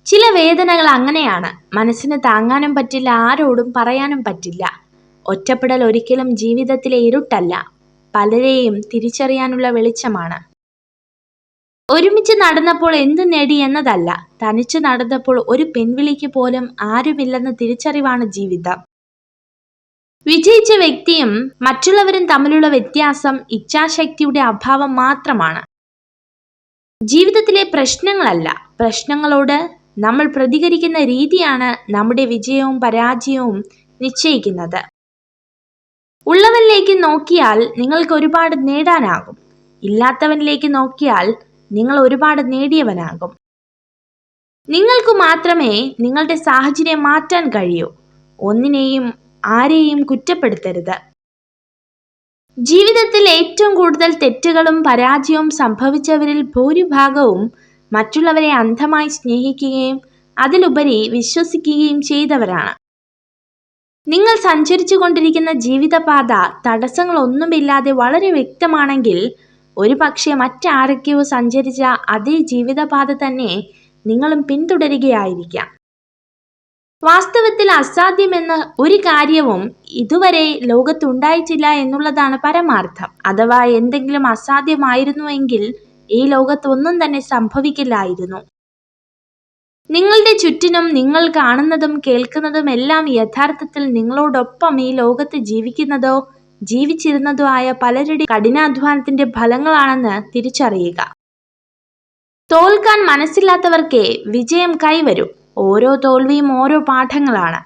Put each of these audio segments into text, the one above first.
ചില വേദനകൾ അങ്ങനെയാണ്. മനസ്സിന് താങ്ങാനും പറ്റില്ല, ആരോടും പറയാനും പറ്റില്ല. ഒറ്റപ്പെടൽ ഒരിക്കലും ജീവിതത്തിലെ ഇരുട്ടല്ല, പലരെയും തിരിച്ചറിയാനുള്ള വെളിച്ചമാണ്. ഒരുമിച്ച് നടന്നപ്പോൾ എന്തു നേടി എന്നതല്ല, തനിച്ചു നടന്നപ്പോൾ ഒരു പിൻവിളിക്ക് പോലും ആരുമില്ലെന്ന തിരിച്ചറിവാണ് ജീവിതം. വിജയിച്ച വ്യക്തിയും മറ്റുള്ളവരും തമ്മിലുള്ള വ്യത്യാസം ഇച്ഛാശക്തിയുടെ അഭാവം മാത്രമാണ്. ജീവിതത്തിലെ പ്രശ്നങ്ങളല്ല, പ്രശ്നങ്ങളോട് നമ്മൾ പ്രതികരിക്കുന്ന രീതിയാണ് നമ്മുടെ വിജയവും പരാജയവും നിശ്ചയിക്കുന്നത്. ഉള്ളവനിലേക്ക് നോക്കിയാൽ നിങ്ങൾക്ക് ഒരുപാട് നേടാനാകും, ഇല്ലാത്തവനിലേക്ക് നോക്കിയാൽ നിങ്ങൾ ഒരുപാട് നേടിയവനാകും. നിങ്ങൾക്ക് മാത്രമേ നിങ്ങളുടെ സാഹചര്യം മാറ്റാൻ കഴിയൂ. ഒന്നിനെയും ആരെയും കുറ്റപ്പെടുത്തരുത്. ജീവിതത്തിൽ ഏറ്റവും കൂടുതൽ തെറ്റുകളും പരാജയവും സംഭവിച്ചവരിൽ ഭൂരിഭാഗവും മറ്റുള്ളവരെ അന്ധമായി സ്നേഹിക്കുകയും അതിലുപരി വിശ്വസിക്കുകയും ചെയ്തവരാണ്. നിങ്ങൾ സഞ്ചരിച്ചു കൊണ്ടിരിക്കുന്ന ജീവിതപാത തടസ്സങ്ങളൊന്നുമില്ലാതെ വളരെ വ്യക്തമാണെങ്കിൽ ഒരു പക്ഷേ മറ്റാരൊക്കെയോ സഞ്ചരിച്ച അതേ ജീവിതപാത തന്നെ നിങ്ങളും പിന്തുടരുകയായിരിക്കാം. വാസ്തവത്തിൽ അസാധ്യമെന്ന ഒരു കാര്യവും ഇതുവരെ ലോകത്തുണ്ടായിട്ടില്ല എന്നുള്ളതാണ് പരമാർത്ഥം. അഥവാ എന്തെങ്കിലും അസാധ്യമായിരുന്നുവെങ്കിൽ ഈ ലോകത്ത് ഒന്നും തന്നെ സംഭവിക്കില്ലായിരുന്നു. നിങ്ങളുടെ ചുറ്റിനും നിങ്ങൾ കാണുന്നതും കേൾക്കുന്നതും എല്ലാം യഥാർത്ഥത്തിൽ നിങ്ങളോടൊപ്പം ഈ ലോകത്ത് ജീവിക്കുന്നതോ ജീവിച്ചിരുന്നതോ ആയ പലരുടെ കഠിനാധ്വാനത്തിന്റെ ഫലങ്ങളാണെന്ന് തിരിച്ചറിയുക. തോൽക്കാൻ മനസ്സില്ലാത്തവർക്കേ വിജയം കൈവരും. ഓരോ തോൽവിയും ഓരോ പാഠങ്ങളാണ്.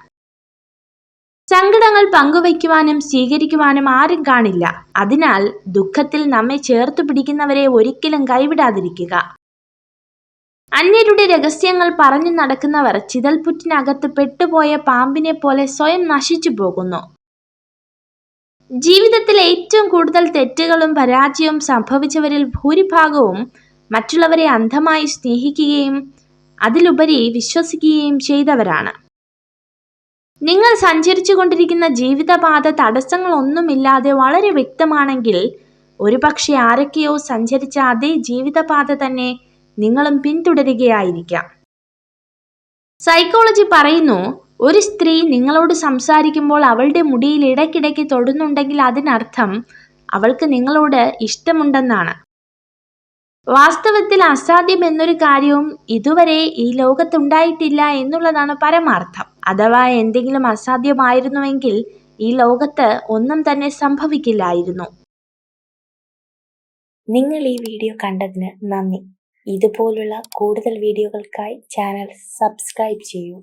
സങ്കടങ്ങൾ പങ്കുവയ്ക്കുവാനും സ്വീകരിക്കുവാനും ആരും കാണില്ല. അതിനാൽ ദുഃഖത്തിൽ നമ്മെ ചേർത്തു പിടിക്കുന്നവരെ ഒരിക്കലും കൈവിടാതിരിക്കുക. അന്യരുടെ രഹസ്യങ്ങൾ പറഞ്ഞു നടക്കുന്നവർ ചിതൽപുറ്റിനകത്ത് പെട്ടുപോയ പാമ്പിനെ പോലെ സ്വയം നശിച്ചു പോകുന്നു. ജീവിതത്തിൽ ഏറ്റവും കൂടുതൽ തെറ്റുകളും പരാജയവും സംഭവിച്ചവരിൽ ഭൂരിഭാഗവും മറ്റുള്ളവരെ അന്ധമായി സ്നേഹിക്കുകയും അതിലുപരി വിശ്വസിക്കുകയും ചെയ്തവരാണ്. നിങ്ങൾ സഞ്ചരിച്ചു കൊണ്ടിരിക്കുന്ന ജീവിതപാത തടസ്സങ്ങളൊന്നുമില്ലാതെ വളരെ വ്യക്തമാണെങ്കിൽ ഒരുപക്ഷെ ആരൊക്കെയോ സഞ്ചരിച്ച അതേ ജീവിതപാത തന്നെ നിങ്ങളും പിന്തുടരുകയായിരിക്കാം. സൈക്കോളജി പറയുന്നു, ഒരു സ്ത്രീ നിങ്ങളോട് സംസാരിക്കുമ്പോൾ അവളുടെ മുടിയിൽ ഇടയ്ക്കിടയ്ക്ക് തൊടുന്നുണ്ടെങ്കിൽ അതിനർത്ഥം അവൾക്ക് നിങ്ങളോട് ഇഷ്ടമുണ്ടെന്നാണ്. വാസ്തവത്തിൽ അസാധ്യം എന്നൊരു കാര്യവും ഇതുവരെ ഈ ലോകത്തുണ്ടായിട്ടില്ല എന്നുള്ളതാണ് പരമാർത്ഥം. അഥവാ എന്തെങ്കിലും അസാധ്യമായിരുന്നുവെങ്കിൽ ഈ ലോകത്ത് ഒന്നും തന്നെ സംഭവിക്കില്ലായിരുന്നു. നിങ്ങൾ ഈ വീഡിയോ കണ്ടതിന് നന്ദി. ഇതുപോലുള്ള കൂടുതൽ വീഡിയോകൾക്കായി ചാനൽ സബ്സ്ക്രൈബ് ചെയ്യൂ.